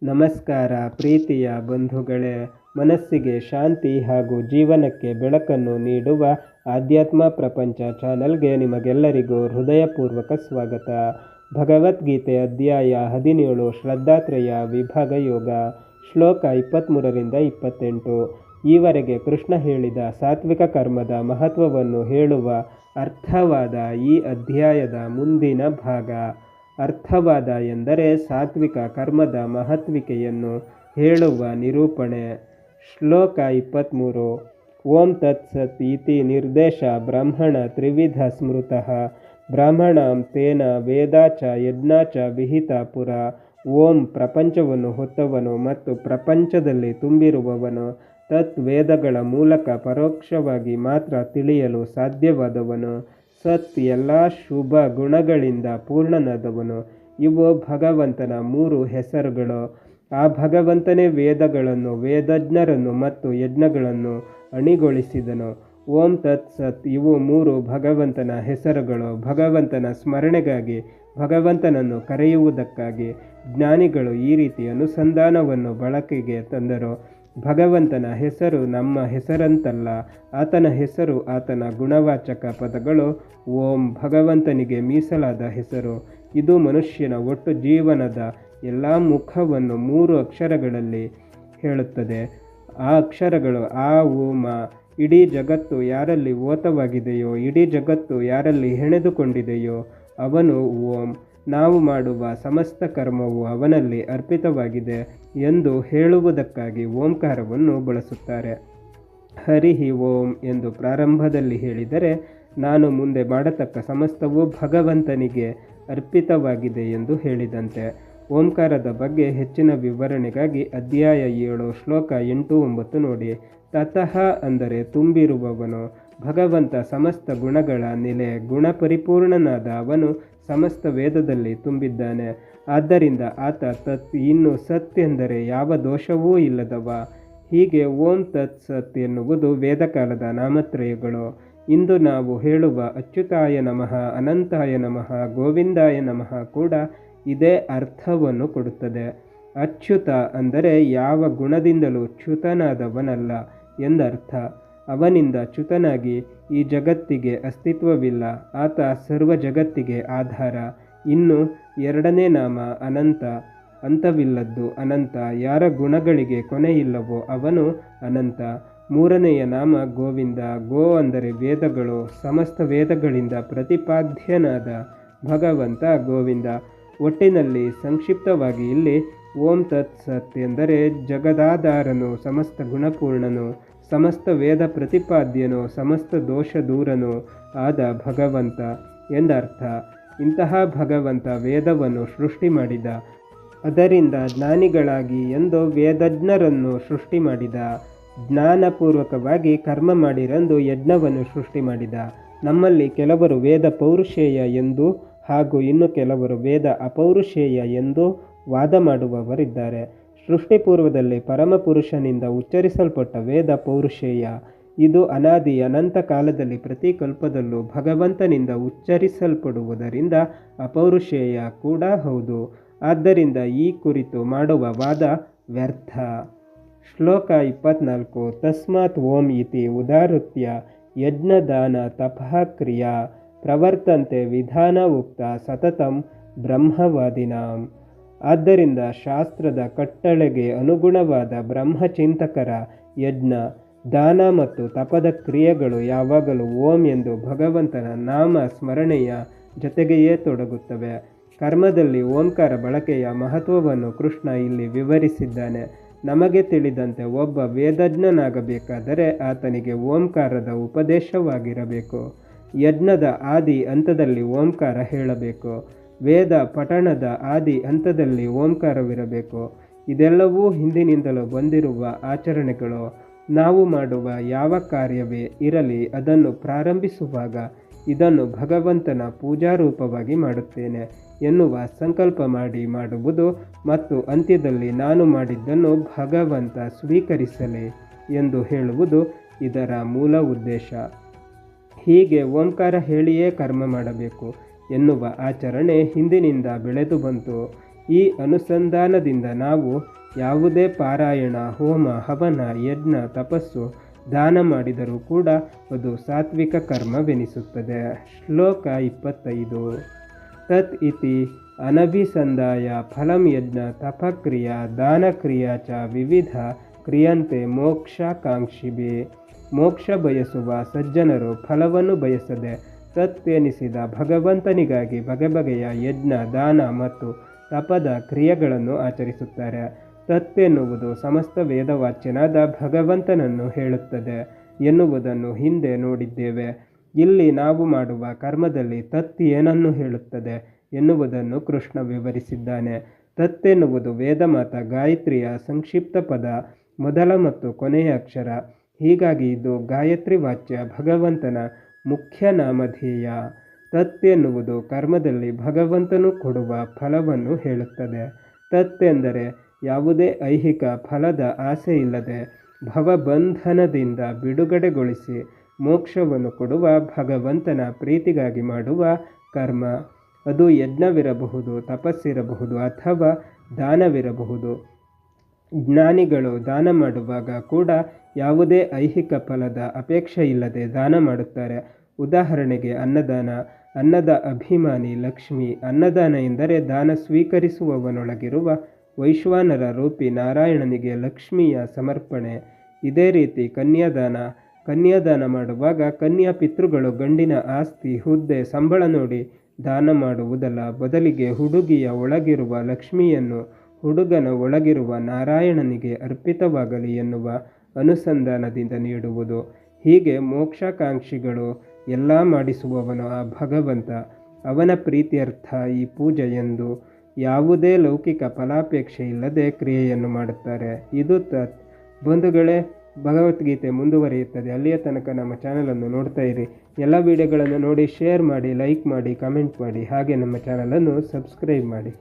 ನಮಸ್ಕಾರ ಪ್ರೀತಿಯ ಬಂಧುಗಳೇ, ಮನಸ್ಸಿಗೆ ಶಾಂತಿ ಹಾಗೂ ಜೀವನಕ್ಕೆ ಬೆಳಕನ್ನು ನೀಡುವ ಆಧ್ಯಾತ್ಮ ಪ್ರಪಂಚ ಚಾನಲ್ಗೆ ನಿಮಗೆಲ್ಲರಿಗೂ ಹೃದಯಪೂರ್ವಕ ಸ್ವಾಗತ. ಭಗವದ್ಗೀತೆ ಅಧ್ಯಾಯ 17 ಶ್ರದ್ಧಾತ್ರಯ ವಿಭಾಗ ಯೋಗ, ಶ್ಲೋಕ 23-28. ಈವರೆಗೆ ಕೃಷ್ಣ ಹೇಳಿದ ಸಾತ್ವಿಕ ಕರ್ಮದ ಮಹತ್ವವನ್ನು ಹೇಳುವ ಅರ್ಥವಾದ ಈ ಅಧ್ಯಾಯದ ಮುಂದಿನ ಭಾಗ. ಅರ್ಥವಾದ ಎಂದರೆ ಸಾತ್ವಿಕ ಕರ್ಮದ ಮಹತ್ವಿಕೆಯನ್ನು ಹೇಳುವ ನಿರೂಪಣೆ. ಶ್ಲೋಕ 23. ಓಂ ತತ್ಸತ್ ಇತಿ ನಿರ್ದೇಶ ಬ್ರಹ್ಮಣ ತ್ರಿವಿಧ ಸ್ಮೃತಃ ಬ್ರಾಹ್ಮಣಾಂ ತೇನ ವೇದಾಚ ಯಜ್ಞಾಚ ವಿಹಿತ ಪುರ. ಓಂ ಪ್ರಪಂಚವನ್ನು ಹೊತ್ತವನು ಮತ್ತು ಪ್ರಪಂಚದಲ್ಲಿ ತುಂಬಿರುವವನು, ತತ್ ವೇದಗಳ ಮೂಲಕ ಪರೋಕ್ಷವಾಗಿ ಮಾತ್ರ ತಿಳಿಯಲು ಸಾಧ್ಯವಾದವನು, ಸತ್ ಎಲ್ಲ ಶುಭ ಗುಣಗಳಿಂದ ಪೂರ್ಣನಾದವನು. ಇವು ಭಗವಂತನ 3 ಹೆಸರುಗಳು. ಆ ಭಗವಂತನೇ ವೇದಗಳನ್ನು, ವೇದಜ್ಞರನ್ನು ಮತ್ತು ಯಜ್ಞಗಳನ್ನು ಅಣಿಗೊಳಿಸಿದನು. ಓಂ ತತ್ ಸತ್ ಇವು 3 ಭಗವಂತನ ಹೆಸರುಗಳು. ಭಗವಂತನ ಸ್ಮರಣೆಗಾಗಿ, ಭಗವಂತನನ್ನು ಕರೆಯುವುದಕ್ಕಾಗಿ ಜ್ಞಾನಿಗಳು ಈ ರೀತಿ ಅನುಸಂಧಾನವನ್ನು ಬಳಕೆಗೆ ತಂದರು. ಭಗವಂತನ ಹೆಸರು ನಮ್ಮ ಹೆಸರಂತಲ್ಲ, ಆತನ ಹೆಸರು, ಆತನ ಗುಣವಾಚಕ ಪದಗಳು. ಓಂ ಭಗವಂತನಿಗೆ ಮೀಸಲಾದ ಹೆಸರು. ಇದು ಮನುಷ್ಯನ ಒಟ್ಟು ಜೀವನದ ಎಲ್ಲ ಮುಖವನ್ನು 3 ಅಕ್ಷರಗಳಲ್ಲಿ ಹೇಳುತ್ತದೆ. ಆ ಅಕ್ಷರಗಳು ಆ ಓಮ. ಇಡೀ ಜಗತ್ತು ಯಾರಲ್ಲಿ ಓತವಾಗಿದೆಯೋ, ಇಡೀ ಜಗತ್ತು ಯಾರಲ್ಲಿ ಹೆಣೆದುಕೊಂಡಿದೆಯೋ ಅವನು ಓಂ. ನಾವು ಮಾಡುವ ಸಮಸ್ತ ಕರ್ಮವು ಅವನಲ್ಲಿ ಅರ್ಪಿತವಾಗಿದೆ ಎಂದು ಹೇಳುವುದಕ್ಕಾಗಿ ಓಂಕಾರವನ್ನು ಬಳಸುತ್ತಾರೆ. ಹರಿ ಓಂ ಎಂದು ಪ್ರಾರಂಭದಲ್ಲಿ ಹೇಳಿದರೆ, ನಾನು ಮುಂದೆ ಮಾಡತಕ್ಕ ಸಮಸ್ತವೂ ಭಗವಂತನಿಗೆ ಅರ್ಪಿತವಾಗಿದೆ ಎಂದು ಹೇಳಿದಂತೆ. ಓಂಕಾರದ ಬಗ್ಗೆ ಹೆಚ್ಚಿನ ವಿವರಣೆಗಾಗಿ ಅಧ್ಯಾಯ 7 ಶ್ಲೋಕ 8-9 ನೋಡಿ. ತತಃ ಅಂದರೆ ತುಂಬಿರುವವನು. ಭಗವಂತ ಸಮಸ್ತ ಗುಣಗಳ ನೆಲೆ, ಗುಣಪರಿಪೂರ್ಣನಾದ ಅವನು ಸಮಸ್ತ ವೇದದಲ್ಲಿ ತುಂಬಿದ್ದಾನೆ. ಆದ್ದರಿಂದ ಆತ ತತ್. ಇನ್ನು ಸತ್ ಎಂದರೆ ಯಾವ ದೋಷವೂ ಇಲ್ಲದವ. ಹೀಗೆ ಓಂ ತತ್ ಸತ್ ಎನ್ನುವುದು ವೇದಕಾಲದ ನಾಮತ್ರಯಗಳು. ಇಂದು ನಾವು ಹೇಳುವ ಅಚ್ಯುತಾಯ ನಮಃ, ಅನಂತಾಯ ನಮಃ, ಗೋವಿಂದಾಯ ನಮಃ ಕೂಡ ಇದೇ ಅರ್ಥವನ್ನು ಕೊಡುತ್ತದೆ. ಅಚ್ಯುತ ಅಂದರೆ ಯಾವ ಗುಣದಿಂದಲೂ ಚ್ಯುತನಾದವನಲ್ಲ ಎಂದರ್ಥ. ಅವನಿಂದ ಚ್ಯುತನಾಗಿ ಈ ಜಗತ್ತಿಗೆ ಅಸ್ತಿತ್ವವಿಲ್ಲ. ಆತ ಸರ್ವ ಜಗತ್ತಿಗೆ ಆಧಾರ. ಇನ್ನು 2ನೇ ನಾಮ ಅನಂತ, ಅಂತವಿಲ್ಲದ್ದು ಅನಂತ. ಯಾರ ಗುಣಗಳಿಗೆ ಕೊನೆಯಿಲ್ಲವೋ ಅವನು ಅನಂತ. 3ನೆಯ ನಾಮ ಗೋವಿಂದ. ಗೋ ಅಂದರೆ ವೇದಗಳು. ಸಮಸ್ತ ವೇದಗಳಿಂದ ಪ್ರತಿಪಾದ್ಯನಾದ ಭಗವಂತ ಗೋವಿಂದ. ಒಟ್ಟಿನಲ್ಲಿ ಸಂಕ್ಷಿಪ್ತವಾಗಿ ಇಲ್ಲಿ ಓಂ ತತ್ ಸತ್ ಎಂದರೆ ಜಗದಾಧಾರನು, ಸಮಸ್ತ ಗುಣಪೂರ್ಣನು, ಸಮಸ್ತ ವೇದ ಪ್ರತಿಪಾದ್ಯನು, ಸಮಸ್ತ ದೋಷ ದೂರನು ಆದ ಭಗವಂತ ಎಂದರ್ಥ. ಇಂತಹ ಭಗವಂತ ವೇದವನ್ನು ಸೃಷ್ಟಿ ಮಾಡಿದ. ಅದರಿಂದ ಜ್ಞಾನಿಗಳಾಗಿ ಎಂದು ವೇದಜ್ಞರನ್ನು ಸೃಷ್ಟಿ ಮಾಡಿದ. ಜ್ಞಾನಪೂರ್ವಕವಾಗಿ ಕರ್ಮ ಮಾಡಿರೆಂದು ಯಜ್ಞವನ್ನು ಸೃಷ್ಟಿ ಮಾಡಿದ. ನಮ್ಮಲ್ಲಿ ಕೆಲವರು ವೇದ ಪೌರುಷೇಯ ಎಂದು ಹಾಗೂ ಇನ್ನು ಕೆಲವರು ವೇದ ಅಪೌರುಷೇಯ ಎಂದು ವಾದ ಮಾಡುವವರಿದ್ದಾರೆ. ಸೃಷ್ಟಿಪೂರ್ವದಲ್ಲಿ ಪರಮಪುರುಷನಿಂದ ಉಚ್ಚರಿಸಲ್ಪಟ್ಟ ವೇದ ಪೌರುಷೇಯ. ಇದು ಅನಾದಿ ಅನಂತ ಕಾಲದಲ್ಲಿ ಪ್ರತಿ ಕಲ್ಪದಲ್ಲೂ ಭಗವಂತನಿಂದ ಉಚ್ಚರಿಸಲ್ಪಡುವುದರಿಂದ ಅಪೌರುಷೇಯ ಕೂಡ ಹೌದು. ಆದ್ದರಿಂದ ಈ ಕುರಿತು ಮಾಡುವ ವಾದ ವ್ಯರ್ಥ. ಶ್ಲೋಕ 24. ತಸ್ಮಾತ್ ಓಂ ಇತಿ ಉದಾಹೃತ್ಯ ಯಜ್ಞದಾನ ತಪಃ ಕ್ರಿಯಾ ಪ್ರವರ್ತಂತೆ ವಿಧಾನ ಉಕ್ತ ಸತತಂ ಬ್ರಹ್ಮವಾದಿನಾಂ. ಆದ್ದರಿಂದ ಶಾಸ್ತ್ರದ ಕಟ್ಟಳೆಗೆ ಅನುಗುಣವಾದ ಬ್ರಹ್ಮಚಿಂತಕರ ಯಜ್ಞ, ದಾನ ಮತ್ತು ತಪದ ಕ್ರಿಯೆಗಳು ಯಾವಾಗಲೂ ಓಂ ಎಂದು ಭಗವಂತನ ನಾಮ ಸ್ಮರಣೆಯ ಜೊತೆಗೆಯೇ ತೊಡಗುತ್ತವೆ. ಕರ್ಮದಲ್ಲಿ ಓಂಕಾರ ಬಳಕೆಯ ಮಹತ್ವವನ್ನು ಕೃಷ್ಣ ಇಲ್ಲಿ ವಿವರಿಸಿದ್ದಾನೆ. ನಮಗೆ ತಿಳಿದಂತೆ ಒಬ್ಬ ವೇದಜ್ಞನಾಗಬೇಕಾದರೆ ಆತನಿಗೆ ಓಂಕಾರದ ಉಪದೇಶವಾಗಿರಬೇಕು. ಯಜ್ಞದ ಆದಿ ಹಂತದಲ್ಲಿ ಓಂಕಾರ ಹೇಳಬೇಕು. ವೇದ ಪಠಣದ ಆದಿ ಹಂತದಲ್ಲಿ ಓಂಕಾರವಿರಬೇಕು. ಇದೆಲ್ಲವೂ ಹಿಂದಿನಿಂದಲೂ ಬಂದಿರುವ ಆಚರಣೆಗಳು. ನಾವು ಮಾಡುವ ಯಾವ ಕಾರ್ಯವೇ ಇರಲಿ, ಅದನ್ನು ಪ್ರಾರಂಭಿಸುವಾಗ ಇದನ್ನು ಭಗವಂತನ ಪೂಜಾರೂಪವಾಗಿ ಮಾಡುತ್ತೇನೆ ಎನ್ನುವ ಸಂಕಲ್ಪ ಮಾಡಿ ಮಾಡುವುದು ಮತ್ತು ಅಂತ್ಯದಲ್ಲಿ ನಾನು ಮಾಡಿದ್ದನ್ನು ಭಗವಂತ ಸ್ವೀಕರಿಸಲಿ ಎಂದು ಹೇಳುವುದು ಇದರ ಮೂಲ ಉದ್ದೇಶ. ಹೀಗೆ ಓಂಕಾರ ಹೇಳಿಯೇ ಕರ್ಮ ಮಾಡಬೇಕು ಎನ್ನುವ ಆಚರಣೆ ಹಿಂದಿನಿಂದ ಬೆಳೆದು ಬಂತು. ಈ ಅನುಸಂಧಾನದಿಂದ ನಾವು ಯಾವುದೇ ಪಾರಾಯಣ, ಹೋಮ, ಹವನ, ಯಜ್ಞ, ತಪಸ್ಸು, ದಾನ ಮಾಡಿದರೂ ಕೂಡ ಅದು ಸಾತ್ವಿಕ ಕರ್ಮವೆನಿಸುತ್ತದೆ. ಶ್ಲೋಕ 25. ತತ್ ಇತಿ ಅನಭಿಸಂಧಾಯ ಫಲಂ ಯಜ್ಞ ತಪಕ್ರಿಯಾ ದಾನಕ್ರಿಯಾ ಚ ವಿವಿಧ ಕ್ರಿಯಂತೆ ಮೋಕ್ಷಾಕಾಂಕ್ಷಿಭಿ. ಮೋಕ್ಷ ಬಯಸುವ ಸಜ್ಜನರು ಫಲವನ್ನು ಬಯಸದೆ ತತ್ತೆನಿಸಿದ ಭಗವಂತನಿಗಾಗಿ ಬಗೆಬಗೆಯ ಯಜ್ಞ, ದಾನ ಮತ್ತು ತಪದ ಕ್ರಿಯೆಗಳನ್ನು ಆಚರಿಸುತ್ತಾರೆ. ತತ್ತೆನ್ನುವುದು ಸಮಸ್ತ ವೇದವಾಚ್ಯನಾದ ಭಗವಂತನನ್ನು ಹೇಳುತ್ತದೆ ಎನ್ನುವುದನ್ನು ಹಿಂದೆ ನೋಡಿದ್ದೇವೆ. ಇಲ್ಲಿ ನಾವು ಮಾಡುವ ಕರ್ಮದಲ್ಲಿ ತತ್ ಏನನ್ನು ಹೇಳುತ್ತದೆ ಎನ್ನುವುದನ್ನು ಕೃಷ್ಣ ವಿವರಿಸಿದ್ದಾನೆ. ತತ್ತೆನ್ನುವುದು ವೇದಮಾತ ಗಾಯತ್ರಿಯ ಸಂಕ್ಷಿಪ್ತ ಪದ, ಮೊದಲ ಮತ್ತು ಕೊನೆಯ ಅಕ್ಷರ. ಹೀಗಾಗಿ ಇದು ಗಾಯತ್ರಿ ವಾಚ್ಯ ಭಗವಂತನ ಮುಖ್ಯ ನಾಮಧೇಯ. ತತ್ ಎನ್ನುವುದು ಕರ್ಮದಲ್ಲಿ ಭಗವಂತನು ಕೊಡುವ ಫಲವನ್ನು ಹೇಳುತ್ತದೆ. ತತ್ ಎಂದರೆ ಯಾವುದೇ ಐಹಿಕ ಫಲದ ಆಸೆ ಇಲ್ಲದೆ ಭವಬಂಧನದಿಂದ ಬಿಡುಗಡೆಗೊಳಿಸಿ ಮೋಕ್ಷವನ್ನು ಕೊಡುವ ಭಗವಂತನ ಪ್ರೀತಿಗಾಗಿ ಮಾಡುವ ಕರ್ಮ. ಅದು ಯಜ್ಞವಿರಬಹುದು, ತಪಸ್ಸಿರಬಹುದು ಅಥವಾ ದಾನವಿರಬಹುದು. ಜ್ಞಾನಿಗಳು ದಾನ ಮಾಡುವಾಗ ಕೂಡ ಯಾವುದೇ ಐಹಿಕ ಫಲದ ಅಪೇಕ್ಷೆ ಇಲ್ಲದೆ ದಾನ ಮಾಡುತ್ತಾರೆ. ಉದಾಹರಣೆಗೆ ಅನ್ನದಾನ. ಅನ್ನದ ಅಭಿಮಾನಿ ಲಕ್ಷ್ಮಿ. ಅನ್ನದಾನ ಎಂದರೆ ದಾನ ಸ್ವೀಕರಿಸುವವನೊಳಗಿರುವ ವೈಶ್ವಾನರ ರೂಪಿ ನಾರಾಯಣನಿಗೆ ಲಕ್ಷ್ಮಿಯ ಸಮರ್ಪಣೆ. ಇದೇ ರೀತಿ ಕನ್ಯಾದಾನ. ಕನ್ಯಾದಾನ ಮಾಡುವಾಗ ಕನ್ಯಾ ಪಿತೃಗಳು ಗಂಡಿನ ಆಸ್ತಿ, ಹುದ್ದೆ, ಸಂಬಳ ನೋಡಿ ದಾನ ಮಾಡುವುದಲ್ಲ, ಬದಲಿಗೆ ಹುಡುಗಿಯ ಒಳಗಿರುವ ಲಕ್ಷ್ಮಿಯನ್ನು ಹುಡುಗನ ಒಳಗಿರುವ ನಾರಾಯಣನಿಗೆ ಅರ್ಪಿತವಾಗಲಿ ಎನ್ನುವ ಅನುಸಂಧಾನದಿಂದ ನೀಡುವುದು. ಹೀಗೆ ಮೋಕ್ಷಾಕಾಂಕ್ಷಿಗಳು ಎಲ್ಲ ಮಾಡಿಸುವವನು ಆ ಭಗವಂತ. ಅವನ ಪ್ರೀತ್ಯರ್ಥ ಈ ಪೂಜೆ ಎಂದು ಯಾವುದೇ ಲೌಕಿಕ ಫಲಾಪೇಕ್ಷೆ ಇಲ್ಲದೆ ಕ್ರಿಯೆಯನ್ನು ಮಾಡುತ್ತಾರೆ. ಇದು ತತ್. ಬಂಧುಗಳೇ, ಭಗವದ್ಗೀತೆ ಮುಂದುವರಿಯುತ್ತದೆ. ಅಲ್ಲಿಯ ತನಕ ನಮ್ಮ ಚಾನಲನ್ನು ನೋಡ್ತಾ ಇರಿ. ಎಲ್ಲ ವಿಡಿಯೋಗಳನ್ನು ನೋಡಿ ಶೇರ್ ಮಾಡಿ, ಲೈಕ್ ಮಾಡಿ, ಕಮೆಂಟ್ ಮಾಡಿ, ಹಾಗೆ ನಮ್ಮ ಚಾನಲನ್ನು ಸಬ್ಸ್ಕ್ರೈಬ್ ಮಾಡಿ.